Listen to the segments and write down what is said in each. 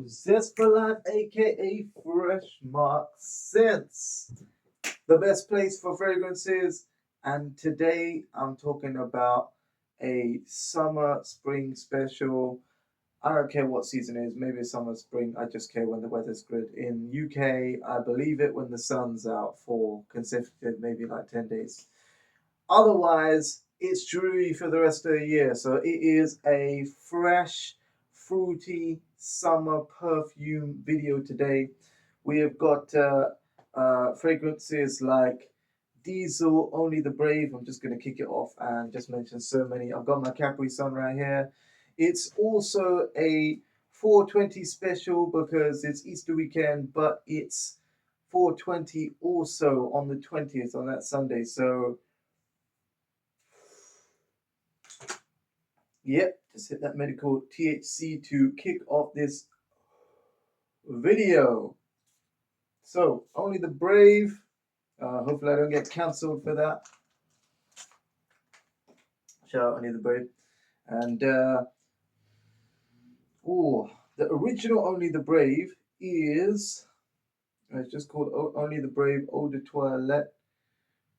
Zest for Life, aka Fresh Mark Scents, the best place for fragrances. And today I'm talking about a summer spring special. I don't care what season it is, maybe it's summer, spring, I just care when the weather's good. In UK, I believe it when the sun's out for consecutive, maybe like 10 days. Otherwise, it's Drury for the rest of the year. So it is a fresh, fruity summer perfume video today. We have got fragrances like Diesel, Only the Brave. I'm just going to kick it off and just mention so many. I've got my Capri Sun right here. It's also a 420 special because it's Easter weekend, but it's 420 also on the 20th on that Sunday. So yep, just hit that medical THC to kick off this video. So, Only the Brave. Hopefully I don't get cancelled for that. Shout out Only the Brave. And, the original Only the Brave is, it's just called Only the Brave Eau de Toilette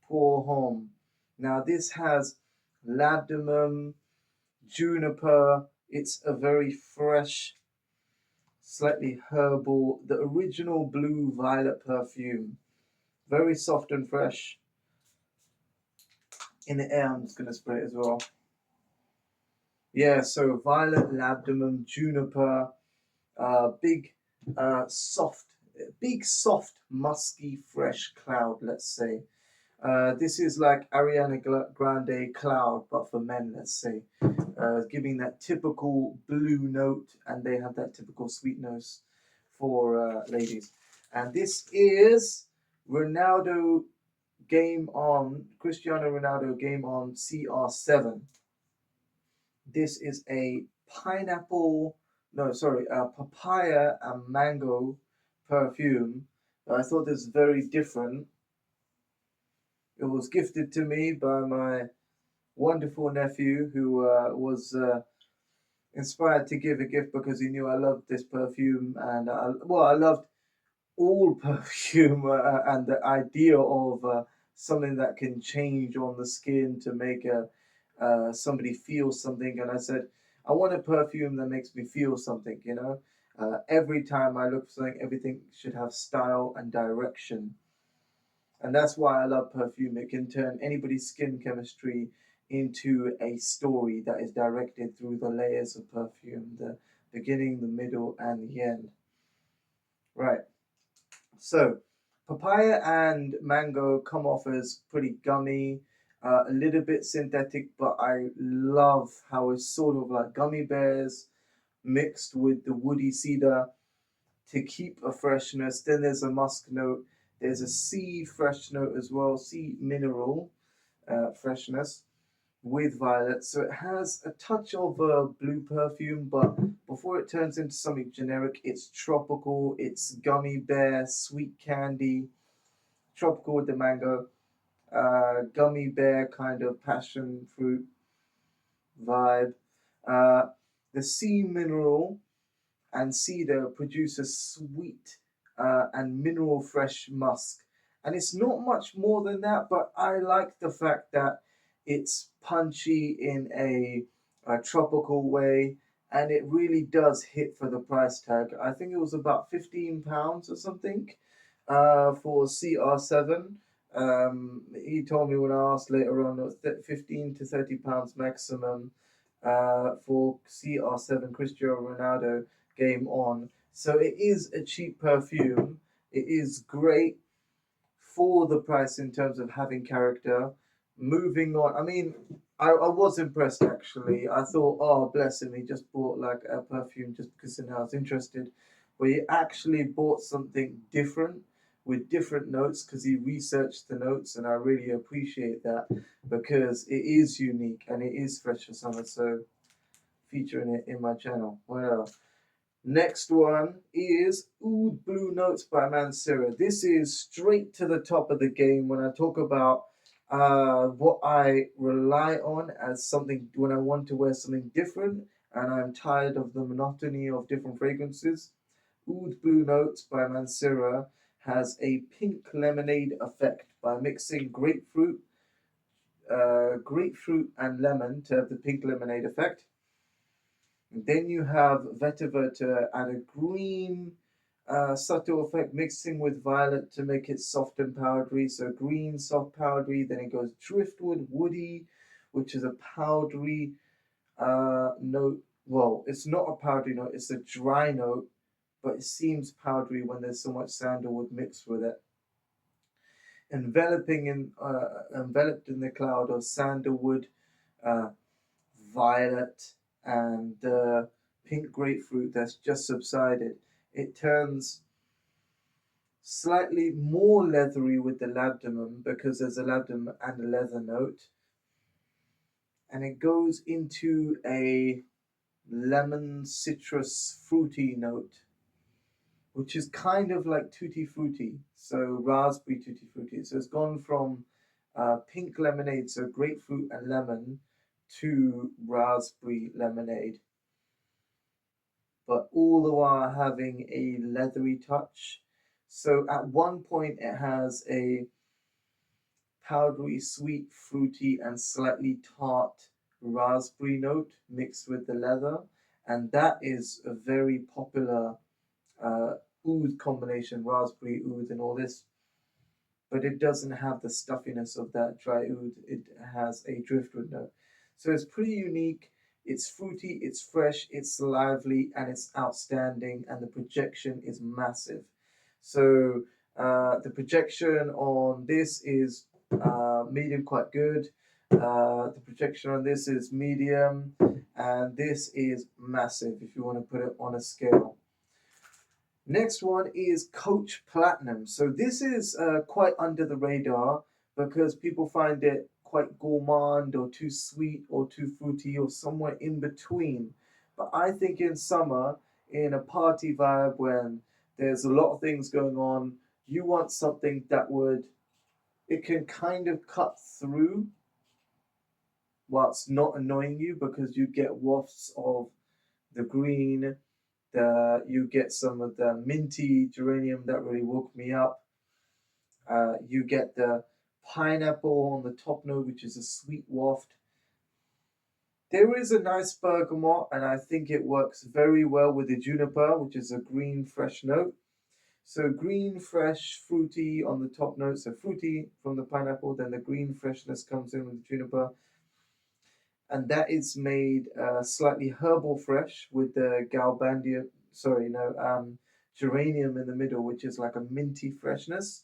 Pour Homme. Now this has ladamum, juniper. It's a very fresh, slightly herbal, the original blue violet perfume. Very soft and fresh. In the air, I'm just going to spray it as well. Yeah, so violet, ladamum, juniper, big, soft, musky, fresh cloud, let's say. This is like Ariana Grande cloud, but for men, let's say. Giving that typical blue note, and they have that typical sweet nose for ladies. And this is Ronaldo Cristiano Ronaldo Game On CR7. This is a papaya and mango perfume. I thought this was very different. It was gifted to me by my wonderful nephew who was inspired to give a gift because he knew I loved this perfume, and I loved all perfume and the idea of something that can change on the skin to make somebody feel something. And I said, I want a perfume that makes me feel something, you know. Every time I look for something, everything should have style and direction. And that's why I love perfume. It can turn anybody's skin chemistry into a story that is directed through the layers of perfume, the beginning, the middle, and the end. Right. So, papaya and mango come off as pretty gummy, a little bit synthetic, but I love how it's sort of like gummy bears mixed with the woody cedar to keep a freshness. Then there's a musk note. There's a sea fresh note as well, sea mineral freshness with violet. So it has a touch of a blue perfume, but before it turns into something generic, it's tropical, it's gummy bear, sweet candy, tropical with the mango, gummy bear kind of passion fruit vibe. Uh, the sea mineral and cedar produce a sweet and mineral fresh musk. And it's not much more than that, but I like the fact that it's punchy in a tropical way, and it really does hit for the price tag. I think it was about £15 or something for CR7. He told me when I asked later on, it was 15 to £30 maximum for CR7 Cristiano Ronaldo Game On. So it is a cheap perfume. It is great for the price in terms of having character. Moving on, I mean, I was impressed actually. I thought, oh, bless him, he just bought like a perfume just because I was interested. But he actually bought something different with different notes because he researched the notes, and I really appreciate that because it is unique and it is fresh for summer. So featuring it in my channel. Well, next one is Oud Blue Notes by Mansera. This is straight to the top of the game when I talk about what I rely on as something when I want to wear something different and I'm tired of the monotony of different fragrances. Oud Blue Notes by Mancera has a pink lemonade effect by mixing grapefruit and lemon to have the pink lemonade effect. And then you have Vetiver to add a green subtle effect, mixing with violet to make it soft and powdery. So green, soft, powdery. Then it goes driftwood, woody, which is a powdery note. Well, it's not a powdery note; it's a dry note, but it seems powdery when there's so much sandalwood mixed with it. Enveloped in the cloud of sandalwood, uh, violet, and pink grapefruit that's just subsided. It turns slightly more leathery with the labdanum because there's a labdanum and a leather note, and it goes into a lemon citrus fruity note, which is kind of like tutti frutti, so raspberry tutti frutti. So it's gone from pink lemonade, so grapefruit and lemon, to raspberry lemonade, but all the while having a leathery touch. So at one point it has a powdery, sweet, fruity, and slightly tart raspberry note mixed with the leather, and that is a very popular uh, oud combination, raspberry oud and all this, but it doesn't have the stuffiness of that dry oud. It has a driftwood note. So it's pretty unique. It's fruity, it's fresh, it's lively, and it's outstanding, and the projection is massive. So the projection on this is medium, quite good. The projection on this is medium, and this is massive if you want to put it on a scale. Next one is Coach Platinum. So this is quite under the radar because people find it quite gourmand or too sweet or too fruity or somewhere in between. But I think in summer, in a party vibe when there's a lot of things going on, you want something that it can kind of cut through whilst not annoying you because you get wafts of the green, you get some of the minty geranium that really woke me up. You get the pineapple on the top note, which is a sweet waft. There is a nice bergamot, and I think it works very well with the juniper, which is a green, fresh note. So green, fresh, fruity on the top note. So fruity from the pineapple, then the green freshness comes in with the juniper, and that is made slightly herbal fresh with the galbandia. Sorry, no, geranium in the middle, which is like a minty freshness.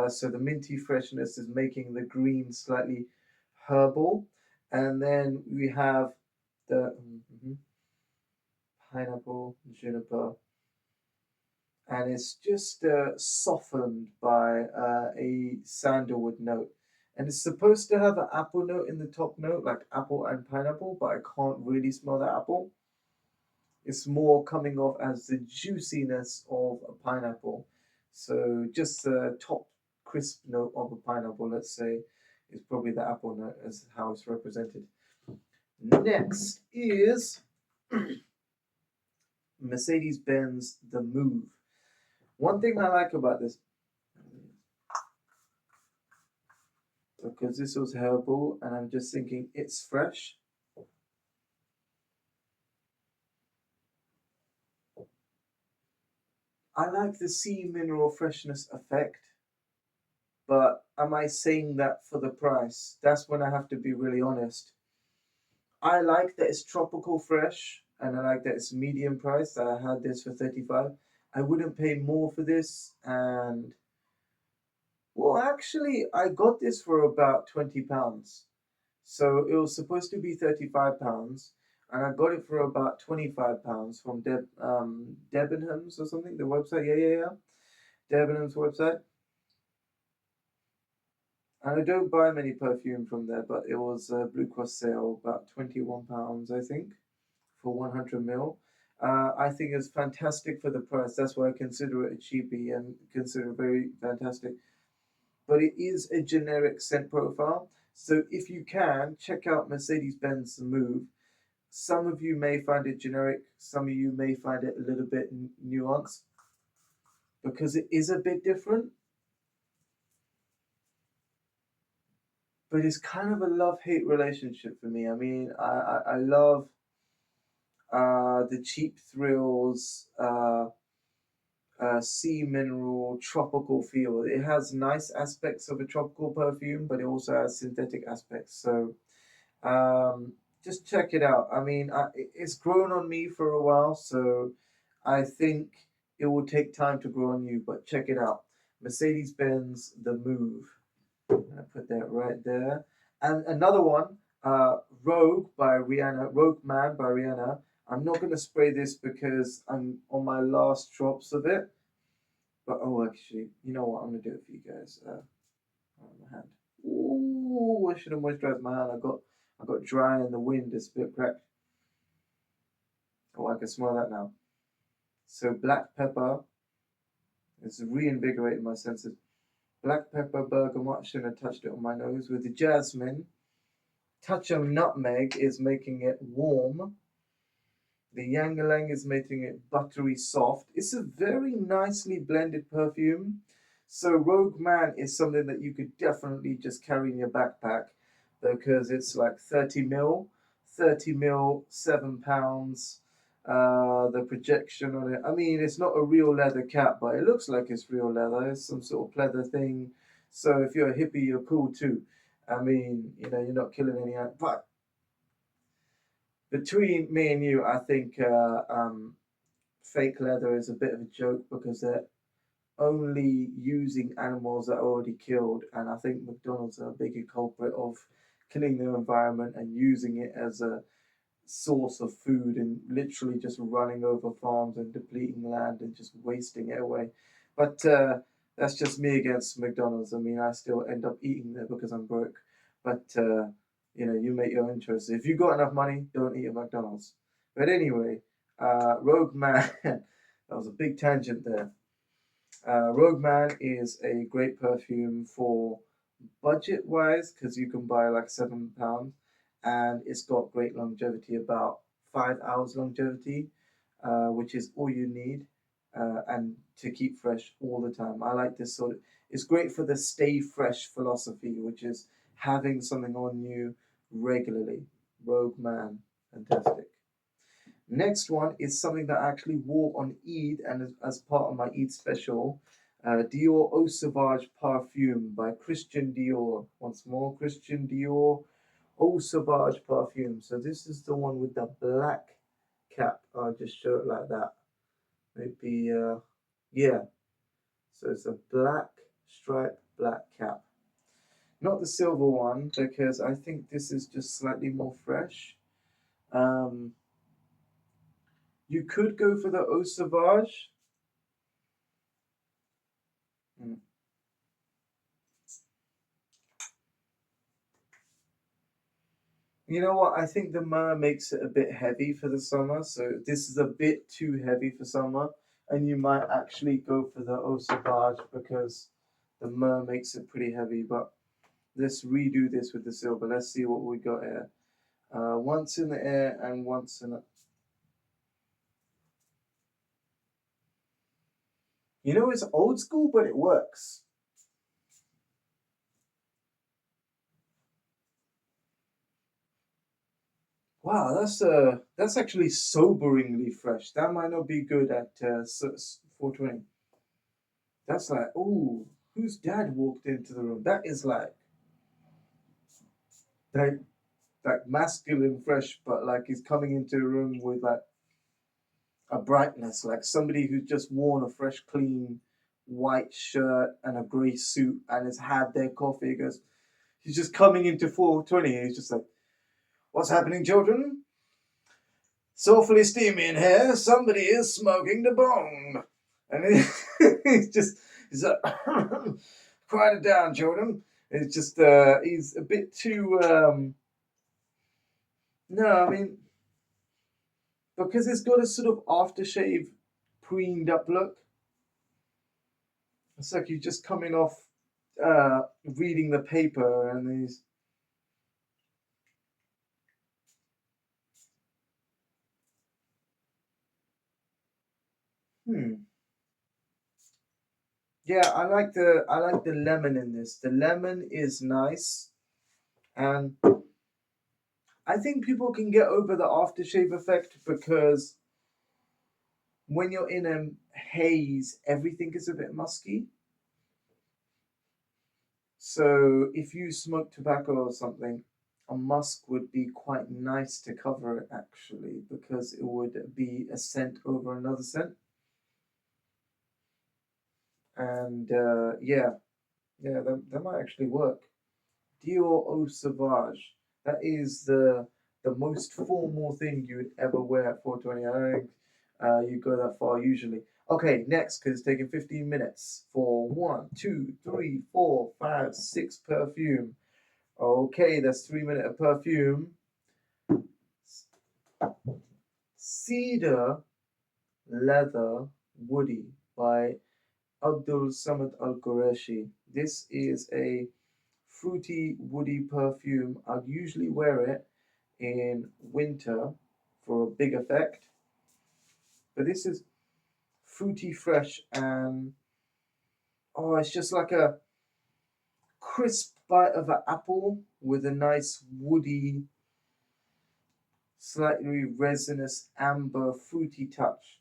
So the minty freshness is making the green slightly herbal, and then we have the pineapple, juniper, and it's just softened by a sandalwood note. And it's supposed to have an apple note in the top note, like apple and pineapple, but I can't really smell the apple. It's more coming off as the juiciness of a pineapple. So just the top crisp note of a pineapple, let's say, is probably the apple note as how it's represented. Next is Mercedes-Benz The Move. One thing I like about this, because this was herbal and I'm just thinking it's fresh. I like the sea mineral freshness effect, but am I saying that for the price? That's when I have to be really honest. I like that it's tropical fresh and I like that it's medium price. I had this for 35. I wouldn't pay more for this, and well, actually I got this for about £20. So it was supposed to be £35, and I got it for about £25 from Debenhams or something, the website. Yeah. Debenhams website. And I don't buy many perfume from there, but it was a Blue Cross sale, about £21, I think, for 100 ml. I think it's fantastic for the price. That's why I consider it a cheapie and consider it very fantastic. But it is a generic scent profile. So if you can, check out Mercedes-Benz Move. Some of you may find it generic, some of you may find it a little bit nuanced because it is a bit different, but it's kind of a love-hate relationship for me. I mean, I love the cheap thrills, sea mineral, tropical feel. It has nice aspects of a tropical perfume, but it also has synthetic aspects. So um, just check it out. I mean, it's grown on me for a while, so I think it will take time to grow on you, but check it out. Mercedes Benz The Move. I put that right there. And another one, Rogue by Rihanna, Rogue Man by Rihanna. I'm not going to spray this because I'm on my last drops of it. But oh, actually, you know what? I'm going to do it for you guys. On my hand. Ooh, I should have moisturized my hand. I got dry in the wind. It's a bit cracked. Oh, I can smell that now. So black pepper is reinvigorating my senses. Black pepper, bergamot. Shouldn't have touched it on my nose. With the jasmine, touch of nutmeg is making it warm. The ylang ylang is making it buttery soft. It's a very nicely blended perfume. So Rogue Man is something that you could definitely just carry in your backpack because it's like 30 mil, 30 mil, £7. The projection on it. I mean, it's not a real leather cap, but it looks like it's real leather. It's some sort of pleather thing. So if you're a hippie, you're cool too. I mean, you know, you're not killing any. But between me and you, I think fake leather is a bit of a joke because they're only using animals that are already killed, and I think McDonald's are a bigger culprit of killing their environment and using it as a source of food and literally just running over farms and depleting land and just wasting it away. But that's just me against McDonald's. I mean, I still end up eating there because I'm broke. But you know, you make your own choices. If you got enough money, don't eat at McDonald's. But anyway, Rogue Man. That was a big tangent there. Rogue Man is a great perfume for budget wise because you can buy like £7 and it's got great longevity, about 5 hours longevity, which is all you need, and to keep fresh all the time. I like this sort of, it's great for the stay fresh philosophy, which is having something on you regularly. Rogue Man, fantastic. Next one is something that I actually wore on Eid and as part of my Eid special. Dior Eau Sauvage Parfume by Christian Dior. Once more, Christian Dior Eau Sauvage Parfume. So this is the one with the black cap. I'll just show it like that. Maybe, yeah. So it's a black stripe, black cap. Not the silver one because I think this is just slightly more fresh. Um, you could go for the Eau Sauvage. Mm. You know what? I think the Mer makes it a bit heavy for the summer, so this is a bit too heavy for summer, and you might actually go for the Eau Sauvage because the Mer makes it pretty heavy. But let's redo this with the silver. Let's see what we got here. Once in the air and once in the. You know, it's old school, but it works. Wow, that's actually soberingly fresh. That might not be good at 420. That's like, ooh, whose dad walked into the room? That is like like masculine fresh, but like he's coming into a room with like a brightness, like somebody who's just worn a fresh, clean white shirt and a grey suit and has had their coffee. He goes, he's just coming into 420 and he's just like, what's happening, children? Soulfully steamy in here. Somebody is smoking the bong. And he's just, he's like, quiet it down, children. It's just, he's a bit too, no, I mean, because it's got a sort of aftershave, preened up look. It's like you're just coming off reading the paper and these. Yeah, I like the lemon in this. The lemon is nice, and I think people can get over the aftershave effect because when you're in a haze, everything is a bit musky. So if you smoke tobacco or something, a musk would be quite nice to cover it actually, because it would be a scent over another scent. And yeah, that might actually work. Dior Eau Sauvage. That is the most formal thing you would ever wear at 420. I don't think you go that far usually. Okay, next, because it's taking 15 minutes for 1, 2, 3, 4, 5, 6 perfume. Okay, that's 3 minutes of perfume. Cedar Leather Woody by Abdul Samad Al Qureshi. This is a fruity, woody perfume. I'd usually wear it in winter for a big effect, but this is fruity, fresh, and oh, it's just like a crisp bite of an apple with a nice woody, slightly resinous, amber, fruity touch.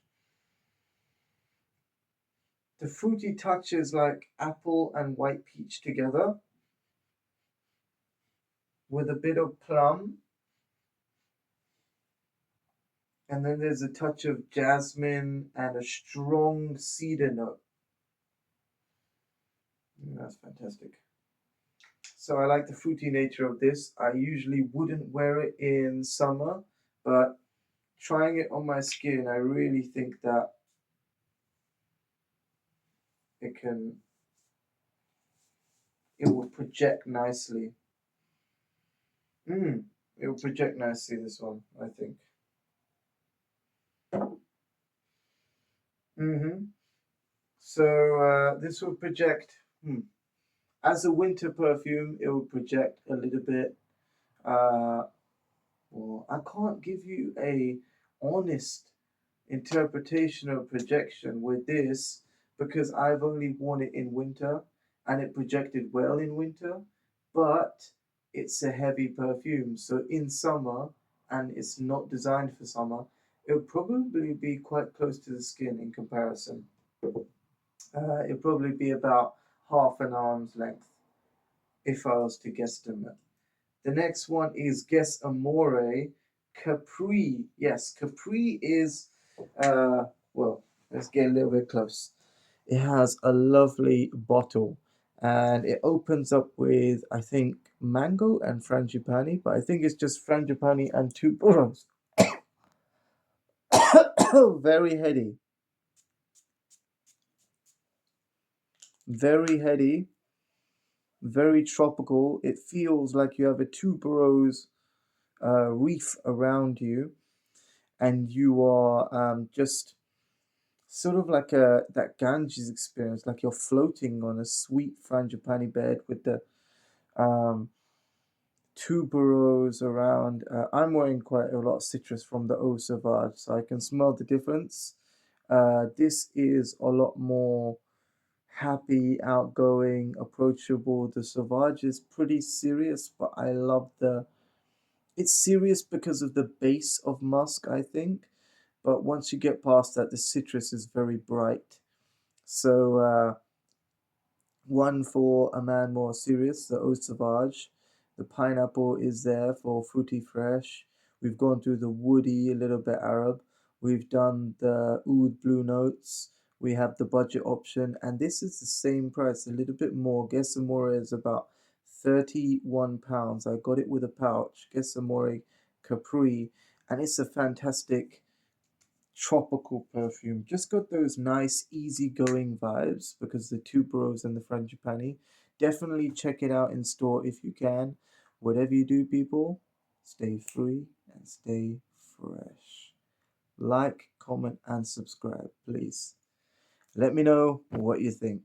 The fruity touch is like apple and white peach together with a bit of plum, and then there's a touch of jasmine and a strong cedar note. That's fantastic. So I like the fruity nature of this. I usually wouldn't wear it in summer, but trying it on my skin, I really think that it can it will project nicely. Mm, it will project nicely, this one, I think. Mm-hmm. So this will project as a winter perfume, it will project a little bit. Uh, well, I can't give you a honest interpretation of projection with this because I've only worn it in winter and it projected well in winter, but it's a heavy perfume. So in summer, and it's not designed for summer, it would probably be quite close to the skin in comparison. It'd probably be about half an arm's length if I was to guesstimate. The next one is Guess Amore Capri. Yes, Capri is, well, let's get a little bit close. It has a lovely bottle and it opens up with, I think, mango and frangipani, but I think it's just frangipani and two burros. Very heady, very heady, very tropical. It feels like you have a tuberose reef around you and you are just sort of like a that Ganges experience, like you're floating on a sweet frangipani bed with the um, tuberose around. I'm wearing quite a lot of citrus from the Eau Sauvage, so I can smell the difference. This is a lot more happy, outgoing, approachable. The Sauvage is pretty serious, but I love the. It's serious because of the base of musk, I think. But once you get past that, the citrus is very bright. So one for a man more serious, the Eau Sauvage. The pineapple is there for fruity fresh. We've gone through the woody, a little bit Arab. We've done the oud blue notes. We have the budget option, and this is the same price, a little bit more. Guess Amore is about £31. I got it with a pouch. Guess Amore Capri, and it's a fantastic tropical perfume. Just got those nice, easygoing vibes because the tuberose and the frangipani. Definitely check it out in store if you can. Whatever you do, people, stay free and stay fresh. Like, comment, and subscribe, please. Let me know what you think.